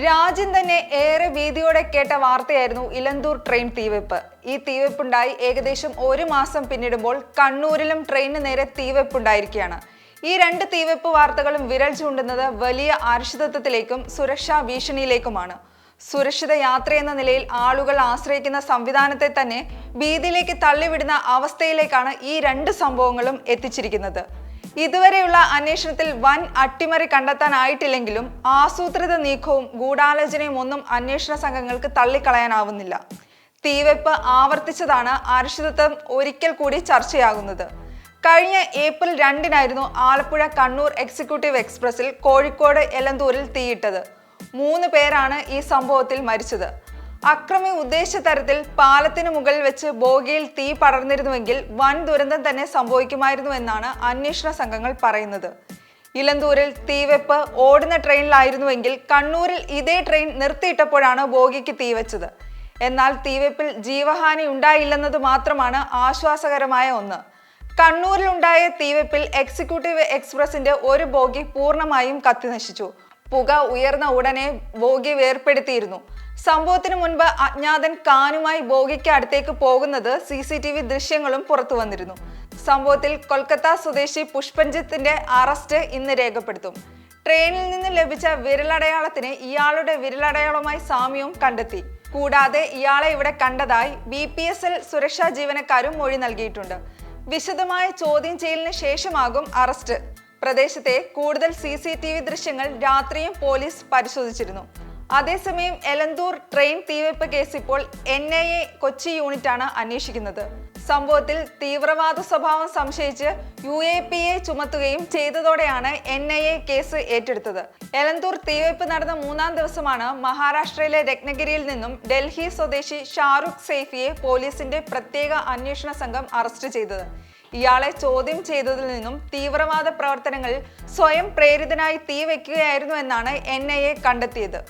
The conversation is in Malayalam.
രാജ്യം തന്നെ ഏറെ ഭീതിയോടെ കേട്ട വാർത്തയായിരുന്നു ഇലന്തൂർ ട്രെയിൻ തീവെപ്പ്. ഈ തീവെപ്പുണ്ടായി ഏകദേശം ഒരു മാസം പിന്നിടുമ്പോൾ കണ്ണൂരിലും ട്രെയിനിന് നേരെ തീവെപ്പുണ്ടായിരിക്കുകയാണ്. ഈ രണ്ട് തീവെപ്പ് വാർത്തകളും വിരൽ ചൂണ്ടുന്നത് വലിയ അനിശ്ചിതത്വത്തിലേക്കും സുരക്ഷാ ഭീഷണിയിലേക്കുമാണ്. സുരക്ഷിത യാത്രയെന്ന നിലയിൽ ആളുകൾ ആശ്രയിക്കുന്ന സംവിധാനത്തെ തന്നെ ഭീതിയിലേക്ക് തള്ളിവിടുന്ന അവസ്ഥയിലേക്കാണ് ഈ രണ്ട് സംഭവങ്ങളും എത്തിച്ചിരിക്കുന്നത്. ഇതുവരെയുള്ള അന്വേഷണത്തിൽ വൻ അട്ടിമറി കണ്ടെത്താനായിട്ടില്ലെങ്കിലും ആസൂത്രിത നീക്കവും ഗൂഢാലോചനയും ഒന്നും അന്വേഷണ സംഘങ്ങൾക്ക് തള്ളിക്കളയാനാവുന്നില്ല. തീവെപ്പ് ആവർത്തിച്ചതാണ് അനിശ്ചിതത്വം ഒരിക്കൽ കൂടി ചർച്ചയാകുന്നത്. കഴിഞ്ഞ ഏപ്രിൽ 2-നായിരുന്നു ആലപ്പുഴ കണ്ണൂർ എക്സിക്യൂട്ടീവ് എക്സ്പ്രസിൽ കോഴിക്കോട് എലന്തൂരിൽ തീയിട്ടത്. 3 പേരാണ് ഈ സംഭവത്തിൽ മരിച്ചത്. അക്രമി ഉദ്ദേശിച്ച തരത്തിൽ പാലത്തിന് മുകളിൽ വെച്ച് ബോഗിയിൽ തീ പടർന്നിരുന്നുവെങ്കിൽ വൻ ദുരന്തം തന്നെ സംഭവിക്കുമായിരുന്നു എന്നാണ് അന്വേഷണ സംഘങ്ങൾ പറയുന്നത്. ഇലന്തൂരിൽ തീവെപ്പ് ഓടുന്ന ട്രെയിനിലായിരുന്നുവെങ്കിൽ കണ്ണൂരിൽ ഇതേ ട്രെയിൻ നിർത്തിയിട്ടപ്പോഴാണ് ബോഗിക്ക് തീവെച്ചത്. എന്നാൽ തീവെപ്പിൽ ജീവഹാനി ഉണ്ടായില്ലെന്നത് മാത്രമാണ് ആശ്വാസകരമായ ഒന്ന്. കണ്ണൂരിലുണ്ടായ തീവെപ്പിൽ എക്സിക്യൂട്ടീവ് എക്സ്പ്രസിന്റെ ഒരു ബോഗി പൂർണ്ണമായും കത്തിനശിച്ചു. പുക ഉയർന്ന ഉടനെ ബോഗി വേർപെടുത്തിയിരുന്നു. സംഭവത്തിന് മുൻപ് അജ്ഞാതൻ കാനുമായി ബോഗിക്ക് അടുത്തേക്ക് പോകുന്നത് CCTV ദൃശ്യങ്ങളും പുറത്തു വന്നിരുന്നു. സംഭവത്തിൽ കൊൽക്കത്ത സ്വദേശി പുഷ്പഞ്ജിത്തിന്റെ അറസ്റ്റ് ഇന്ന് രേഖപ്പെടുത്തും. ട്രെയിനിൽ നിന്ന് ലഭിച്ച വിരലടയാളത്തിന് ഇയാളുടെ വിരലടയാളവുമായി സാമ്യവും കണ്ടെത്തി. കൂടാതെ ഇയാളെ ഇവിടെ കണ്ടതായി BPSL സുരക്ഷാ ജീവനക്കാരും മൊഴി നൽകിയിട്ടുണ്ട്. വിശദമായ ചോദ്യം ചെയ്യലിന് ശേഷമാകും അറസ്റ്റ്. പ്രദേശത്തെ കൂടുതൽ CCTV ദൃശ്യങ്ങൾ രാത്രിയും പോലീസ് പരിശോധിച്ചിരുന്നു. അതേസമയം എലന്തൂർ ട്രെയിൻ തീവെപ്പ് കേസ് ഇപ്പോൾ NIA കൊച്ചി യൂണിറ്റാണ് അന്വേഷിക്കുന്നത്. സംഭവത്തിൽ തീവ്രവാദ സ്വഭാവം സംശയിച്ച് UAPA ചുമത്തുകയും ചെയ്തതോടെയാണ് NIA കേസ് ഏറ്റെടുത്തത്. എലന്തൂർ തീവെപ്പ് നടന്ന 3-ാം ദിവസമാണ് മഹാരാഷ്ട്രയിലെ രത്നഗിരിയിൽ നിന്നും ഡൽഹി സ്വദേശി ഷാറുഖ് സൈഫിയെ പോലീസിന്റെ പ്രത്യേക അന്വേഷണ സംഘം അറസ്റ്റ് ചെയ്തത്. ഇയാളെ ചോദ്യം ചെയ്തതിൽ നിന്നും തീവ്രവാദ പ്രവർത്തനങ്ങളിൽ സ്വയം പ്രേരിതനായി തീവെക്കുകയായിരുന്നു എന്നാണ് NIA കണ്ടെത്തിയത്.